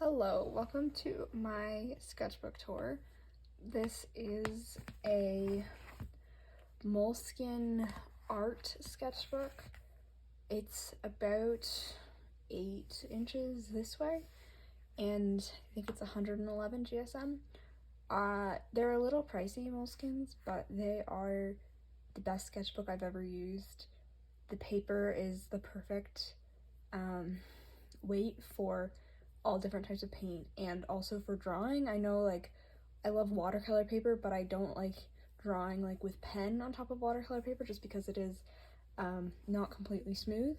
Hello, welcome to my sketchbook tour. This is a moleskin art sketchbook. It's about 8 inches this way, and I think it's 111 GSM. They're a little pricey, moleskins, but they are the best sketchbook I've ever used. The paper is the perfect weight for all different types of paint, and also for drawing. I know, like, I love watercolor paper, but I don't like drawing like with pen on top of watercolor paper just because it is not completely smooth,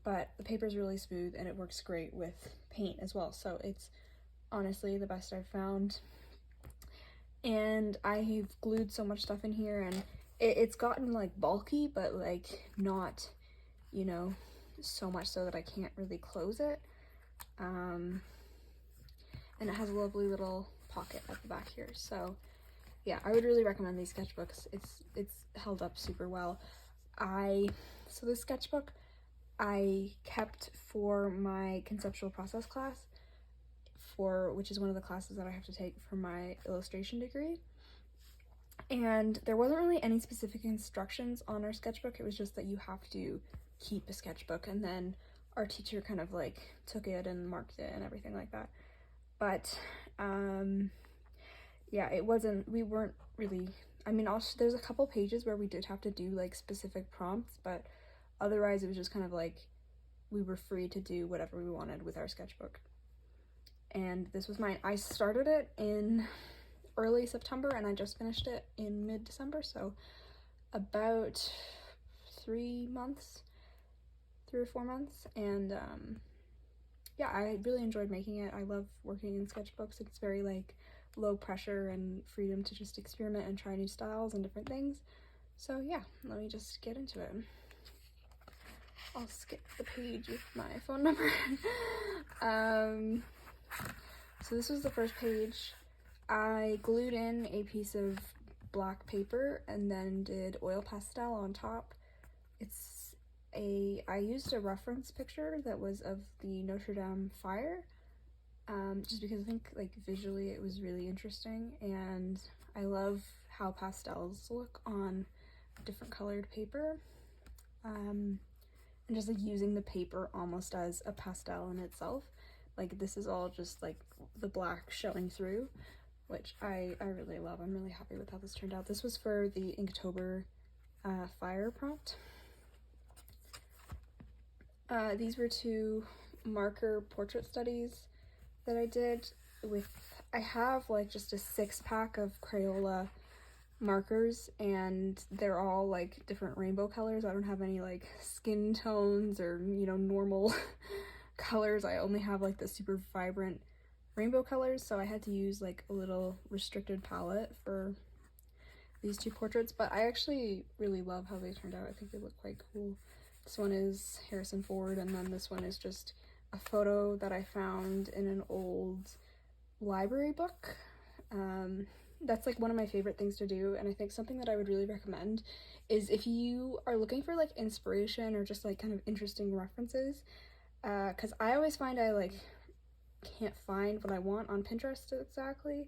but the paper is really smooth and it works great with paint as well. So it's honestly the best I've found, and I've glued so much stuff in here, and it's gotten like bulky, but like not, you know, so much so that I can't really close it. And it has a lovely little pocket at the back here. So yeah, I would really recommend these sketchbooks. It's held up super well. So this sketchbook I kept for my conceptual process class, which is one of the classes that I have to take for my illustration degree. And there wasn't really any specific instructions on our sketchbook. It was just that you have to keep a sketchbook, and then our teacher kind of like took it and marked it and everything like that. But yeah, we weren't really, I mean, also there's a couple pages where we did have to do like specific prompts, but otherwise it was just kind of like we were free to do whatever we wanted with our sketchbook. And this was mine. I started it in early September and I just finished it in mid-December, so about 3 or 4 months. And yeah, I really enjoyed making it. I love working in sketchbooks. It's very like low pressure and freedom to just experiment and try new styles and different things. So yeah, let me just get into it. I'll skip the page with my phone number. So this was the first page. I glued in a piece of black paper and then did oil pastel on top. I used a reference picture that was of the Notre Dame fire, just because I think like visually it was really interesting, and I love how pastels look on different colored paper, and just like using the paper almost as a pastel in itself. Like this is all just like the black showing through, which I really love. I'm really happy with how this turned out. This was for the Inktober fire prompt. These were 2 marker portrait studies that I did I have like just a 6-pack of Crayola markers, and they're all like different rainbow colors. I don't have any like skin tones or, you know, normal colors. I only have like the super vibrant rainbow colors, so I had to use like a little restricted palette for these 2 portraits, but I actually really love how they turned out. I think they look quite cool. This one is Harrison Ford, and then this one is just a photo that I found in an old library book. That's like one of my favorite things to do, and I think something that I would really recommend is if you are looking for like inspiration or just like kind of interesting references, because I always find I like can't find what I want on Pinterest exactly,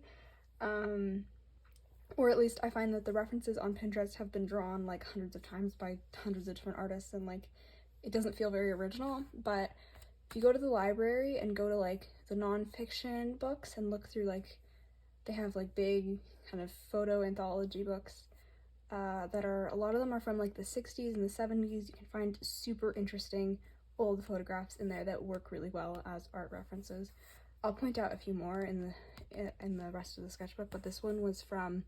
or at least I find that the references on Pinterest have been drawn like hundreds of times by hundreds of different artists, and like it doesn't feel very original. But if you go to the library and go to like the nonfiction books and look through, like they have like big kind of photo anthology books that are, a lot of them are from like the 60s and the 70s. You can find super interesting old photographs in there that work really well as art references. I'll point out a few more in the rest of the sketchbook, but this one was from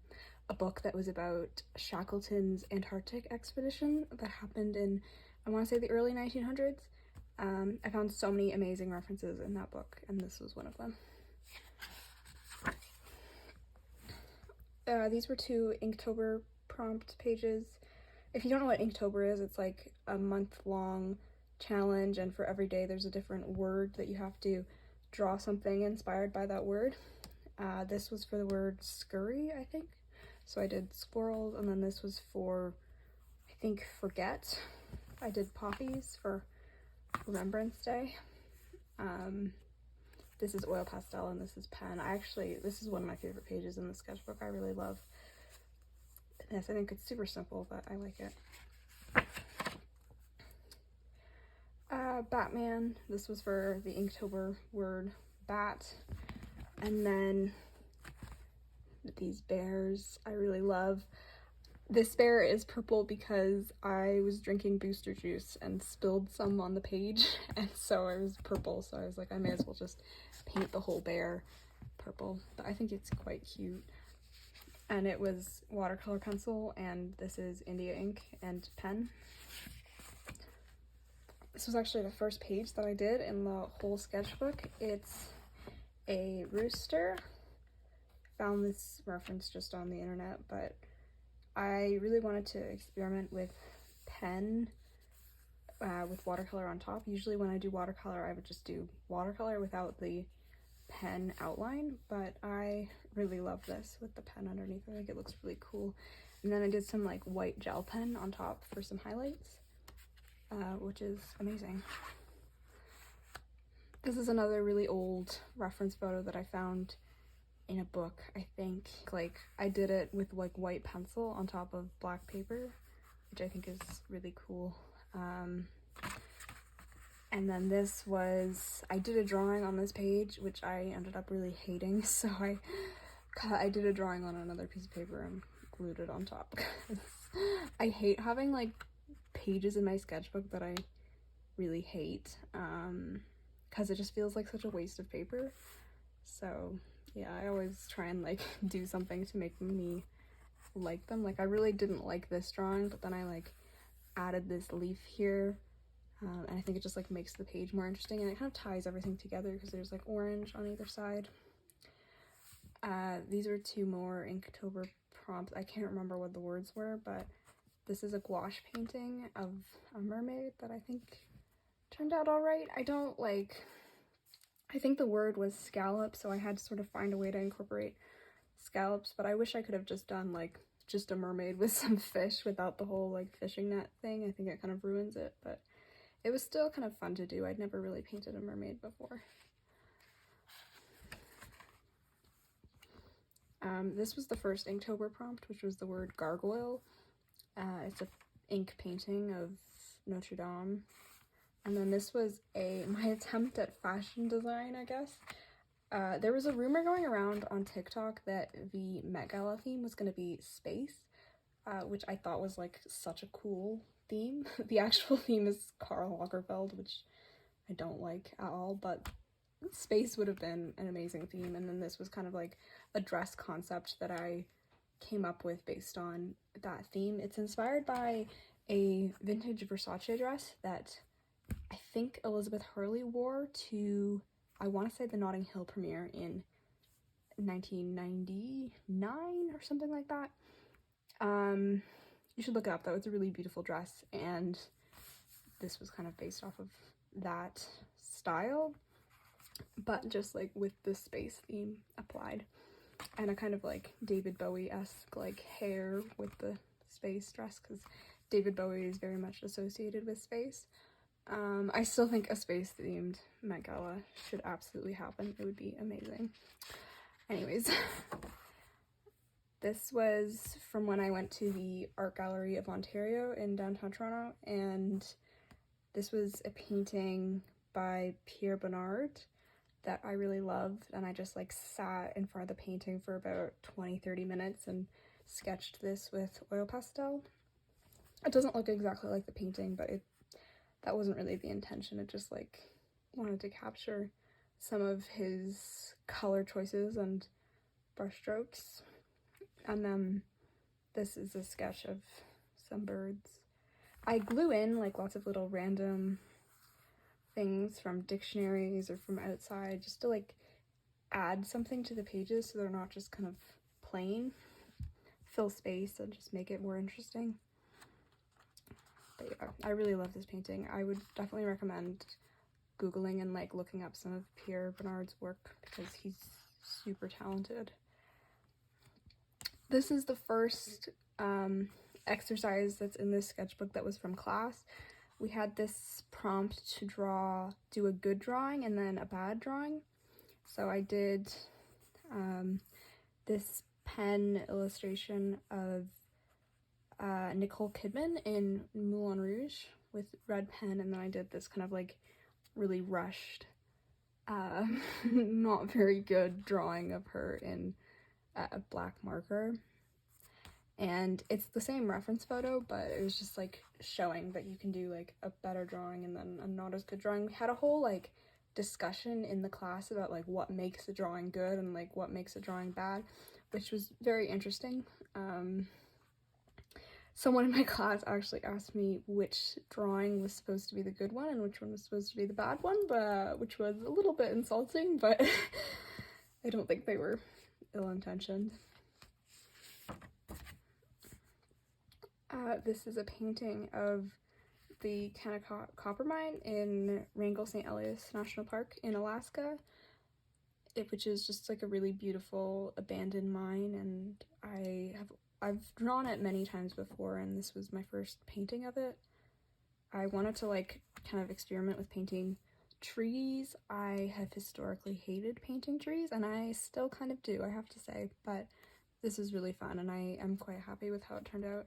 a book that was about Shackleton's Antarctic expedition that happened in, I want to say, the early 1900s. I found so many amazing references in that book, and this was one of them. These were 2 Inktober prompt pages. If you don't know what Inktober is, it's like a month-long challenge, and for every day there's a different word that you have to draw something inspired by that word. This was for the word scurry, I think. So I did squirrels, and then this was for, I think, forget. I did poppies for Remembrance Day. This is oil pastel and this is pen. This is one of my favorite pages in the sketchbook. I really love this. I think it's super simple, but I like it. Batman. This was for the Inktober word bat. And then these bears I really love. This bear is purple because I was drinking booster juice and spilled some on the page, and so it was purple, so I was like, I may as well just paint the whole bear purple. But I think it's quite cute. And it was watercolor pencil, and this is India ink and pen. This was actually the first page that I did in the whole sketchbook. It's a rooster. Found this reference just on the internet, but I really wanted to experiment with pen with watercolor on top. Usually when I do watercolor, I would just do watercolor without the pen outline, but I really love this with the pen underneath. I think it looks really cool. And then I did some like white gel pen on top for some highlights, which is amazing. This is another really old reference photo that I found in a book, I think. Like, I did it with like white pencil on top of black paper, which I think is really cool. And then this was, I did a drawing on this page, which I ended up really hating, so I did a drawing on another piece of paper and glued it on top. I hate having like pages in my sketchbook that I really hate, because it just feels like such a waste of paper. So yeah, I always try and like do something to make me like them. Like, I really didn't like this drawing, but then I like added this leaf here, and I think it just like makes the page more interesting, and it kind of ties everything together because there's like orange on either side. These are two more Inktober prompts. I can't remember what the words were, but this is a gouache painting of a mermaid that I think turned out all right. I think the word was scallop, so I had to sort of find a way to incorporate scallops, but I wish I could have just done like just a mermaid with some fish without the whole like fishing net thing. I think it kind of ruins it, but it was still kind of fun to do. I'd never really painted a mermaid before. This was the first Inktober prompt, which was the word gargoyle. It's a ink painting of Notre Dame. And then this was my attempt at fashion design, I guess. There was a rumor going around on TikTok that the Met Gala theme was going to be space, which I thought was like such a cool theme. The actual theme is Karl Lagerfeld, which I don't like at all, but space would have been an amazing theme. And then this was kind of like a dress concept that I came up with based on that theme. It's inspired by a vintage Versace dress that I think Elizabeth Hurley wore to, I want to say, the Notting Hill premiere in 1999 or something like that. You should look it up though. It's a really beautiful dress, and this was kind of based off of that style, but just like with the space theme applied, and a kind of like David Bowie-esque like hair with the space dress, because David Bowie is very much associated with space. I still think a space-themed Met Gala should absolutely happen. It would be amazing. Anyways, this was from when I went to the Art Gallery of Ontario in downtown Toronto, and this was a painting by Pierre Bonnard that I really loved, and I just like sat in front of the painting for about 20-30 minutes and sketched this with oil pastel. It doesn't look exactly like the painting, but that wasn't really the intention. It just like wanted to capture some of his color choices and brushstrokes. And then this is a sketch of some birds. I glue in like lots of little random things from dictionaries or from outside just to like add something to the pages so they're not just kind of plain. Fill space and just make it more interesting. But yeah, I really love this painting. I would definitely recommend Googling and like looking up some of Pierre Bonnard's work because he's super talented. This is the first exercise that's in this sketchbook that was from class. We had this prompt to do a good drawing and then a bad drawing. So I did this pen illustration of Nicole Kidman in Moulin Rouge with red pen, and then I did this kind of like really rushed, not very good drawing of her in a black marker. And it's the same reference photo, but it was just like showing that you can do like a better drawing and then a not as good drawing. We had a whole like discussion in the class about like what makes a drawing good and like what makes a drawing bad, which was very interesting. Someone in my class actually asked me which drawing was supposed to be the good one and which one was supposed to be the bad one, but which was a little bit insulting, but I don't think they were ill-intentioned. This is a painting of the Kennecott copper mine in Wrangell St. Elias National Park in Alaska, which is just like a really beautiful abandoned mine, and I've drawn it many times before, and this was my first painting of it. I wanted to like kind of experiment with painting trees. I have historically hated painting trees, and I still kind of do, I have to say, but this is really fun, and I am quite happy with how it turned out.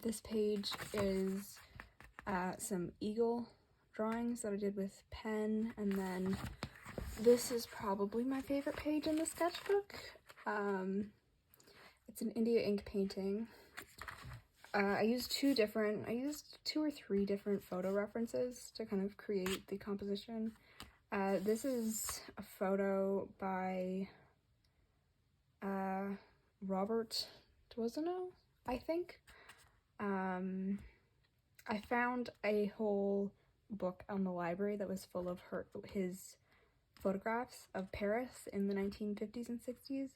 This page is some eagle drawings that I did with pen, and then this is probably my favorite page in the sketchbook. It's an India ink painting. I used two or three different photo references to kind of create the composition. This is a photo by Robert Dwozeno, I think. I found a whole book on the library that was full of his photographs of Paris in the 1950s and 60s.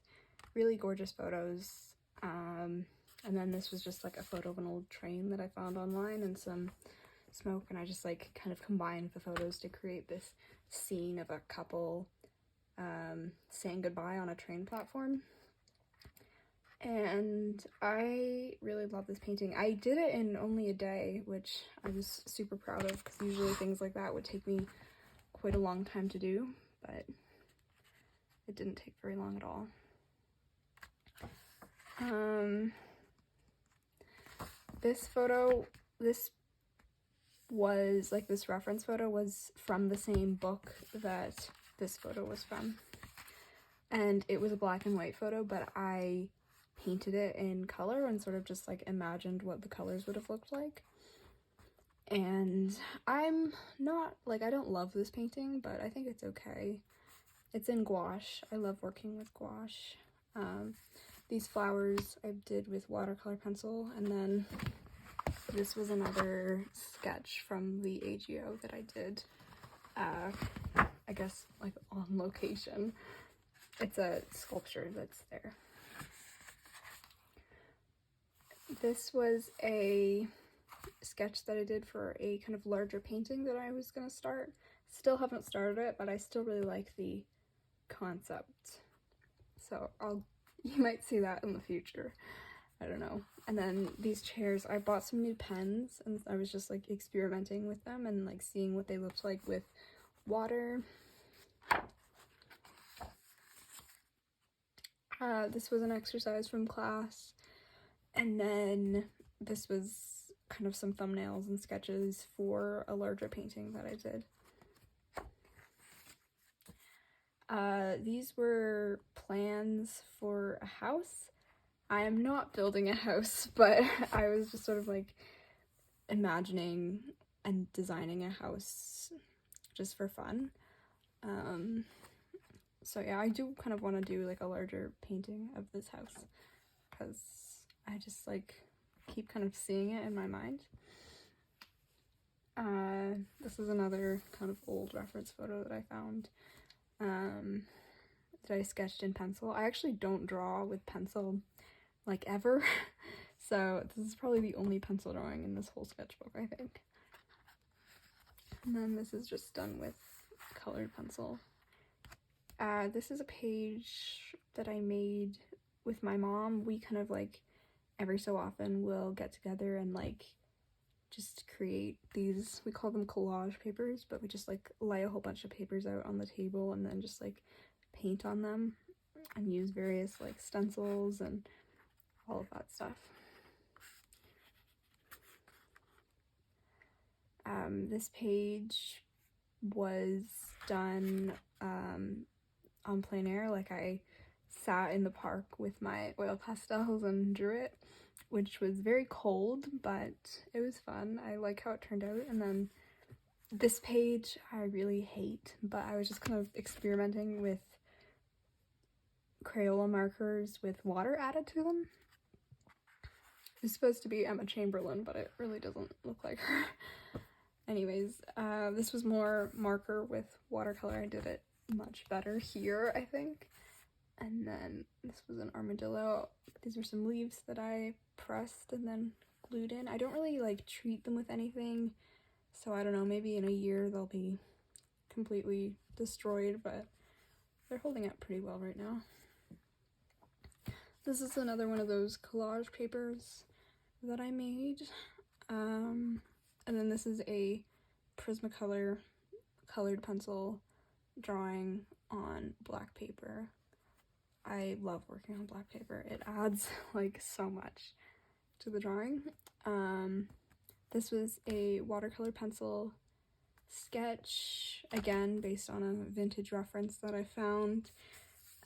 Really gorgeous photos. And then this was just like a photo of an old train that I found online and some smoke, and I just like kind of combined the photos to create this scene of a couple saying goodbye on a train platform. And I really love this painting. I did it in only a day, which I was super proud of, because usually things like that would take me quite a long time to do, but it didn't take very long at all. This photo, this reference photo was from the same book that this photo was from. And it was a black and white photo, but I painted it in color and sort of just like imagined what the colors would have looked like. And I'm not, like, I don't love this painting, but I think it's okay. It's in gouache. I love working with gouache. These flowers I did with watercolor pencil, and then this was another sketch from the AGO that I did, I guess, like, on location. It's a sculpture that's there. This was a sketch that I did for a kind of larger painting that I was going to start. Still haven't started it, but I still really like the concept. So you might see that in the future. I don't know. And then these chairs, I bought some new pens, and I was just like experimenting with them and like seeing what they looked like with water. This was an exercise from class, and then this was kind of some thumbnails and sketches for a larger painting that I did. These were plans for a house. I am not building a house, but I was just sort of like imagining and designing a house just for fun. So yeah, I do kind of want to do like a larger painting of this house, because I just like keep kind of seeing it in my mind. This is another kind of old reference photo that I found, that I sketched in pencil. I actually don't draw with pencil like ever, so this is probably the only pencil drawing in this whole sketchbook, I think. And then this is just done with colored pencil. This is a page that I made with my mom. We kind of like every so often will get together and like just create these, we call them collage papers, but we just like lay a whole bunch of papers out on the table and then just like paint on them and use various like stencils and all of that stuff. This page was done on plein air. Like, I sat in the park with my oil pastels and drew it, which was very cold, but it was fun. I like how it turned out. And then this page I really hate, but I was just kind of experimenting with Crayola markers with water added to them. It's supposed to be Emma Chamberlain, but it really doesn't look like her. Anyways, this was more marker with watercolor. I did it much better here, I think. And then this was an armadillo. These were some leaves that I pressed and then glued in. I don't really like treat them with anything, so I don't know, maybe in a year they'll be completely destroyed, but they're holding up pretty well right now. This is another one of those collage papers that I made. And then this is a Prismacolor colored pencil drawing on black paper. I love working on black paper. It adds like so much to the drawing. This was a watercolor pencil sketch, again based on a vintage reference that I found,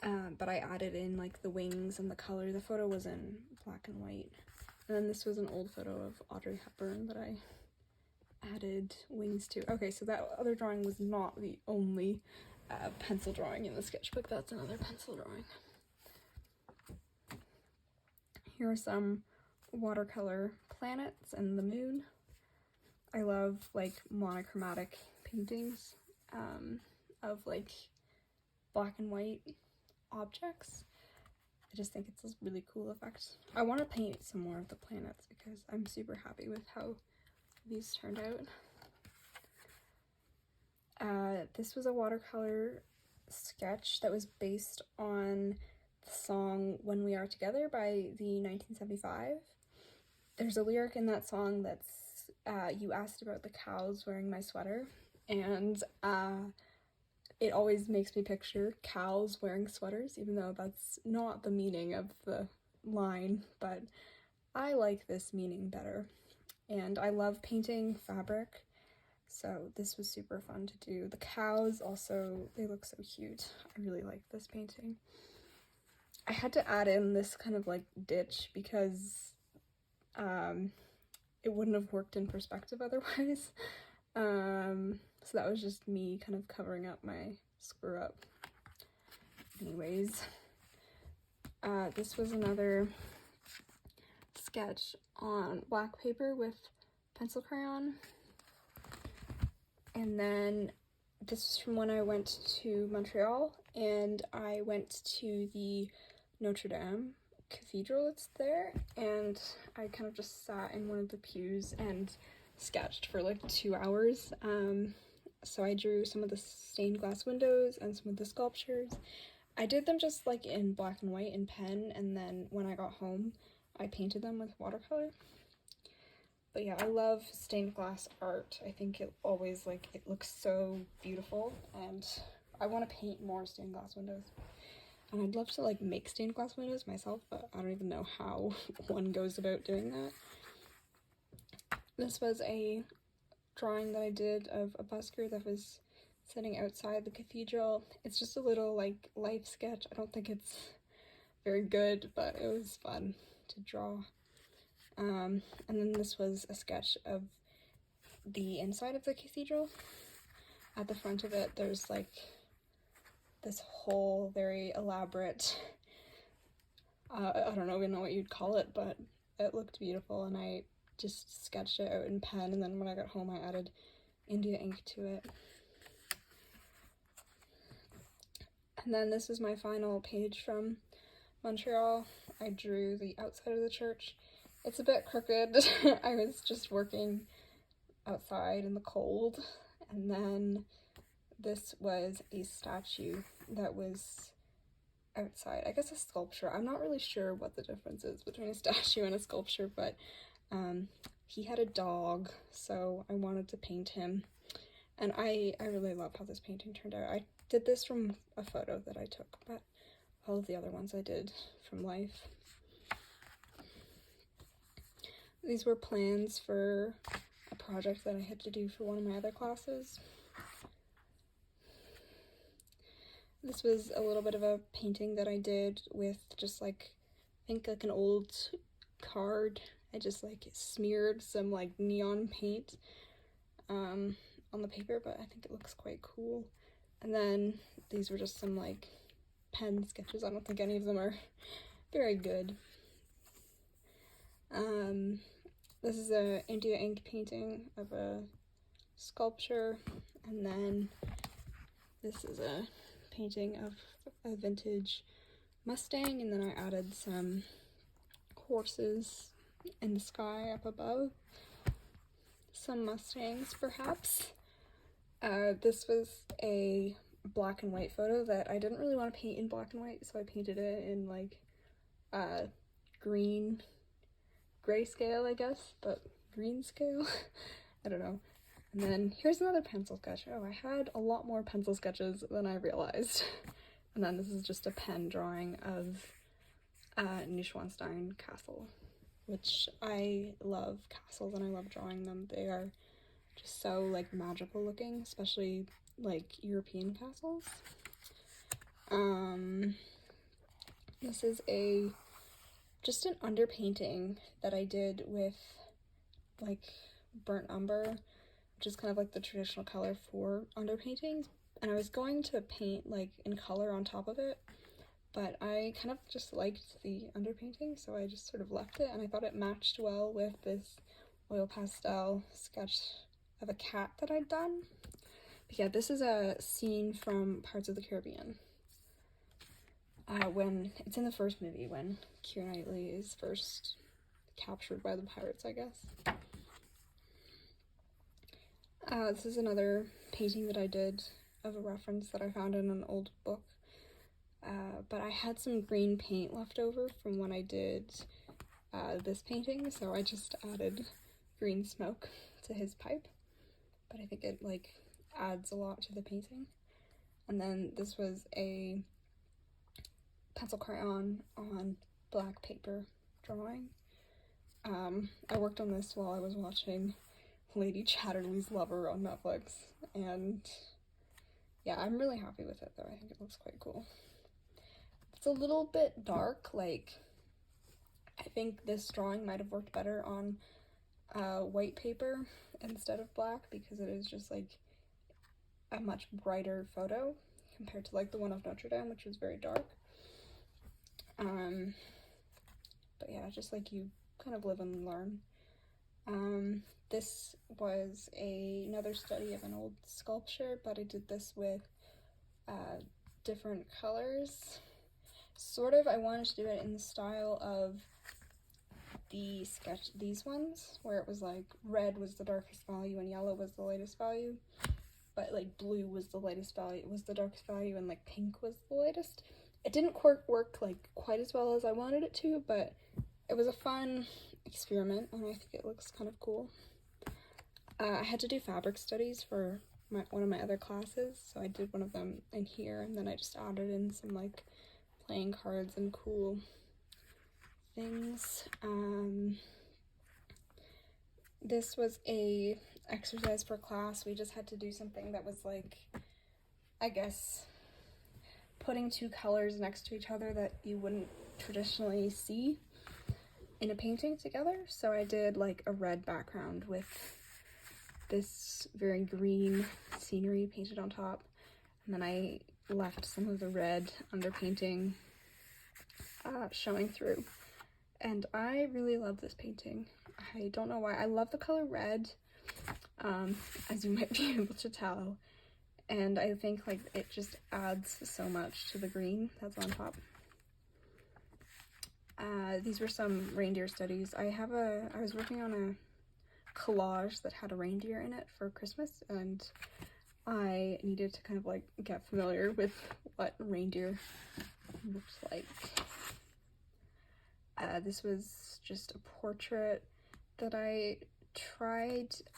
but I added in like the wings and the color. The photo was in black and white. And then this was an old photo of Audrey Hepburn that I added wings to. Okay, so that other drawing was not the only pencil drawing in the sketchbook. That's another pencil drawing. Here are some watercolor planets and the moon. I love like monochromatic paintings of like black and white objects. I just think it's a really cool effect. I want to paint some more of the planets because I'm super happy with how these turned out. This was a watercolor sketch that was based on the song When We Are Together by the 1975. There's a lyric in that song that's, you asked about the cows wearing my sweater, and it always makes me picture cows wearing sweaters, even though that's not the meaning of the line, but I like this meaning better. And I love painting fabric, so this was super fun to do. The cows also, they look so cute. I really like this painting. I had to add in this kind of like ditch because it wouldn't have worked in perspective otherwise. So that was just me kind of covering up my screw up. Anyways, this was another sketch on black paper with pencil crayon. And then this is from when I went to Montreal, and I went to the Notre Dame Cathedral that's there, and I kind of just sat in one of the pews and sketched for like 2 hours. So I drew some of the stained glass windows and some of the sculptures. I did them just like in black and white and pen, and then when I got home I painted them with watercolor. But yeah, I love stained glass art. I think it always, like, it looks so beautiful, and I want to paint more stained glass windows. And I'd love to like make stained glass windows myself, but I don't even know how one goes about doing that. This was a drawing that I did of a busker that was sitting outside the cathedral. It's just a little like life sketch. I don't think it's very good, but it was fun to draw. And then this was a sketch of the inside of the cathedral. At the front of it, there's like this whole very elaborate, I don't even know what you'd call it, but it looked beautiful, and I just sketched it out in pen, and then when I got home I added India ink to it. And then this is my final page from Montreal. I drew the outside of the church. It's a bit crooked. I was just working outside in the cold, and then this was a statue that was outside. I guess a sculpture. I'm not really sure what the difference is between a statue and a sculpture, but he had a dog, so I wanted to paint him. And I really love how this painting turned out. I did this from a photo that I took, but all of the other ones I did from life. These were plans for a project that I had to do for one of my other classes. This was a little bit of a painting that I did with just like, I think like an old card. I just like smeared some like neon paint on the paper, but I think it looks quite cool. And then these were just some like pen sketches. I don't think any of them are very good. This is a India ink painting of a sculpture, and then this is a painting of a vintage Mustang, and then I added some horses in the sky up above, some Mustangs perhaps. This was a black and white photo that I didn't really want to paint in black and white, so I painted it in like green grayscale, I guess, but green scale. I don't know. And then here's another pencil sketch. Oh, I had a lot more pencil sketches than I realized. And then this is just a pen drawing of Neuschwanstein Castle, which I love castles and I love drawing them. They are just so like magical looking, especially like European castles. This is just an underpainting that I did with like burnt umber, which is kind of like the traditional color for underpaintings. And I was going to paint like in color on top of it, but I kind of just liked the underpainting, so I just sort of left it, and I thought it matched well with this oil pastel sketch of a cat that I'd done. But yeah, this is a scene from Pirates of the Caribbean. When it's in the first movie, when Keira Knightley is first captured by the pirates, I guess. This is another painting that I did of a reference that I found in an old book. But I had some green paint left over from when I did this painting, so I just added green smoke to his pipe. But I think it like adds a lot to the painting. And then this was a pencil crayon on black paper drawing. I worked on this while I was watching Lady Chatterley's Lover on Netflix, and yeah, I'm really happy with it though. I think it looks quite cool. It's a little bit dark, like I think this drawing might have worked better on white paper instead of black, because it is just like a much brighter photo compared to like the one of Notre Dame, which was very dark. But yeah, just like you kind of live and learn. This was another study of an old sculpture, but I did this with different colors. Sort of, I wanted to do it in the style of these ones, where it was like red was the darkest value and yellow was the lightest value, but like blue was the lightest value, was the darkest value, and like pink was the lightest. It didn't work like quite as well as I wanted it to, but it was a fun experiment, and I think it looks kind of cool. I had to do fabric studies for one of my other classes, so I did one of them in here, and then I just added in some like playing cards and cool things. This was a exercise for class. We just had to do something that was like, I guess, putting two colors next to each other that you wouldn't traditionally see in a painting together. So I did like a red background with this very green scenery painted on top, and then I left some of the red underpainting showing through. And I really love this painting. I don't know why. I love the color red, as you might be able to tell. And I think like it just adds so much to the green that's on top. These were some reindeer studies. I was working on a collage that had a reindeer in it for Christmas, and I needed to kind of like get familiar with what reindeer looked like. This was just a portrait that I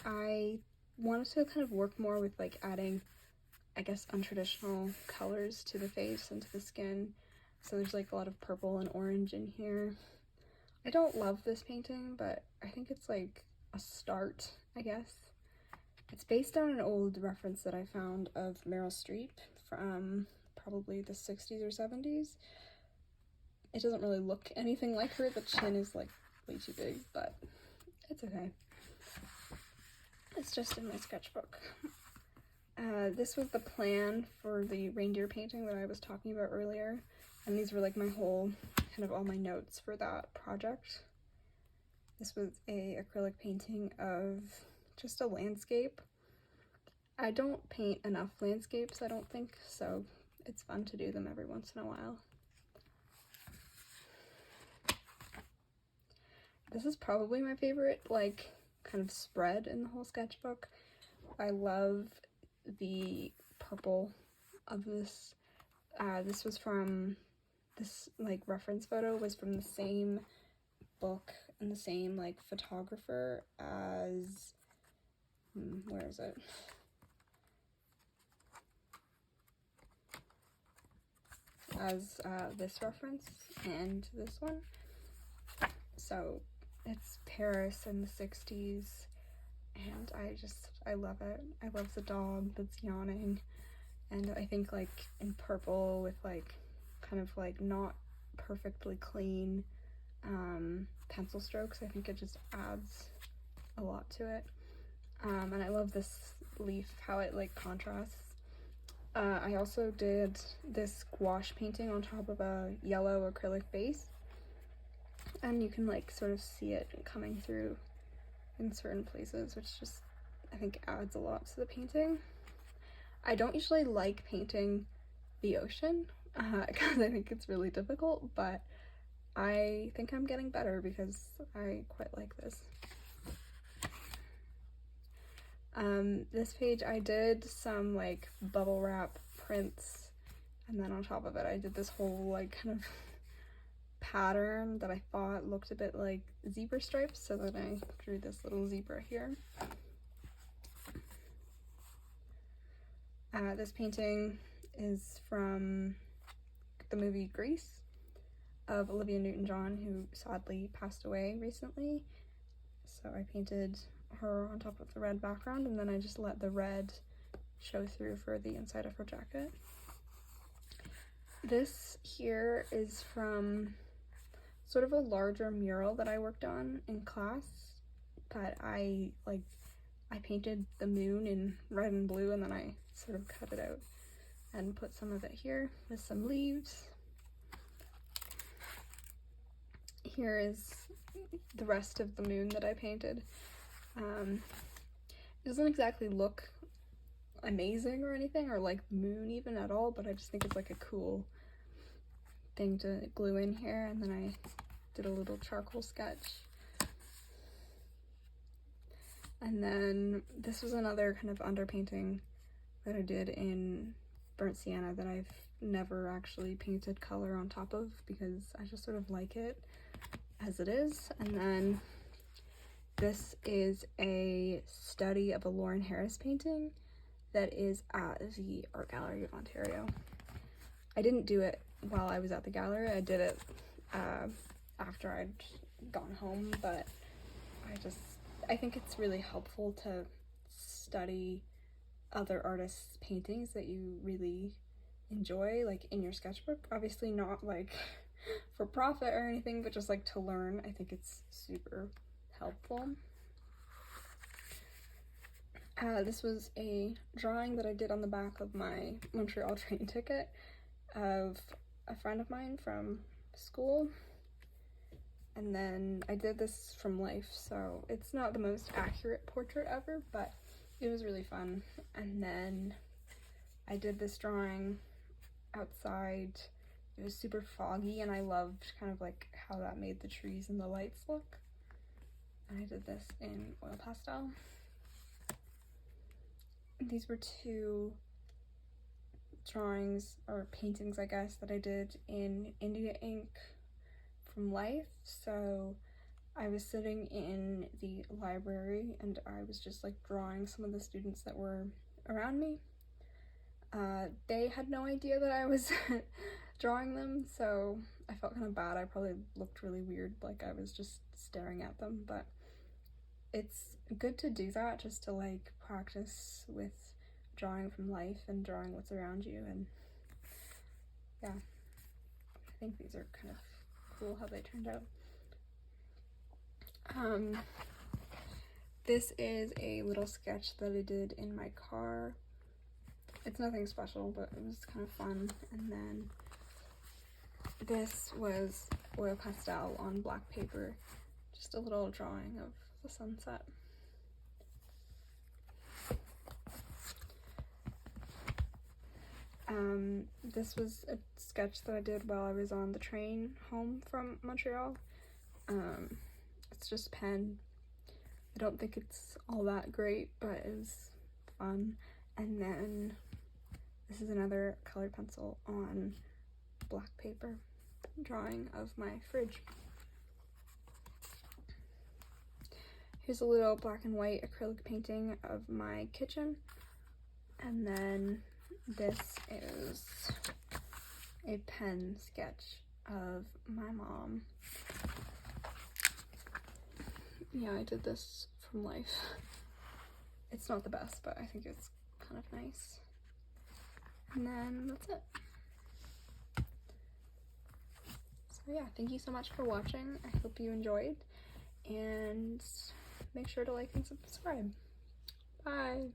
I wanted to kind of work more with like adding, I guess, untraditional colors to the face and to the skin. So there's like a lot of purple and orange in here. I don't love this painting, but I think it's like a start, I guess. It's based on an old reference that I found of Meryl Streep from probably the 60s or 70s. It doesn't really look anything like her. The chin is like way too big, but it's okay. It's just in my sketchbook. This was the plan for the reindeer painting that I was talking about earlier, and these were like my whole, kind of all my notes for that project. This was a acrylic painting of just a landscape. I don't paint enough landscapes, I don't think, so it's fun to do them every once in a while. This is probably my favorite, like, kind of spread in the whole sketchbook. I love the purple of this. This was from, this, like, reference photo was from the same book and the same, like, photographer as, where is it? As this reference and this one. So it's Paris in the 60s, and I love it. I love the dog that's yawning, and I think like in purple with like kind of like not perfectly clean pencil strokes, I think it just adds a lot to it. And I love this leaf, how it like contrasts. I also did this gouache painting on top of a yellow acrylic base, and you can like sort of see it coming through in certain places, which just I think adds a lot to the painting. I don't usually like painting the ocean because I think it's really difficult, but I think I'm getting better because I quite like this. This page I did some like bubble wrap prints, and then on top of it I did this whole like kind of pattern that I thought looked a bit like zebra stripes, so then I drew this little zebra here. This painting is from the movie Grease of Olivia Newton-John, who sadly passed away recently. So I painted her on top of the red background, and then I just let the red show through for the inside of her jacket. This here is from sort of a larger mural that I worked on in class, but I painted the moon in red and blue, and then I sort of cut it out and put some of it here with some leaves. Here is the rest of the moon that I painted. It doesn't exactly look amazing or anything, or like the moon even at all, but I just think it's like a cool thing to glue in here, and then I did a little charcoal sketch. And then this was another kind of underpainting that I did in burnt sienna that I've never actually painted color on top of because I just sort of like it as it is. And then this is a study of a Lauren Harris painting that is at the Art Gallery of Ontario. I didn't do it while I was at the gallery, I did it after I'd gone home, but I think it's really helpful to study other artists' paintings that you really enjoy, like in your sketchbook. Obviously not like for profit or anything, but just like to learn. I think it's super helpful. This was a drawing that I did on the back of my Montreal train ticket of a friend of mine from school. And then I did this from life, so it's not the most accurate portrait ever, but it was really fun. And then I did this drawing outside. It was super foggy, and I loved kind of like how that made the trees and the lights look. And I did this in oil pastel. These were two drawings, or paintings I guess, that I did in India ink from life. So I was sitting in the library and I was just like drawing some of the students that were around me. They had no idea that I was drawing them, so I felt kind of bad. I probably looked really weird, like I was just staring at them, but it's good to do that just to like practice with drawing from life and drawing what's around you. And yeah, I think these are kind of cool how they turned out. This is a little sketch that I did in my car. It's nothing special, but it was kind of fun. And then this was oil pastel on black paper, just a little drawing of the sunset. This was a sketch that I did while I was on the train home from Montreal. It's just pen. I don't think it's all that great, but it was fun. And then this is another colored pencil on black paper, drawing of my fridge. Here's a little black and white acrylic painting of my kitchen. And then this is a pen sketch of my mom. Yeah, I did this from life. It's not the best, but I think it's kind of nice. And then that's it. So yeah, thank you so much for watching. I hope you enjoyed, and make sure to like and subscribe. Bye!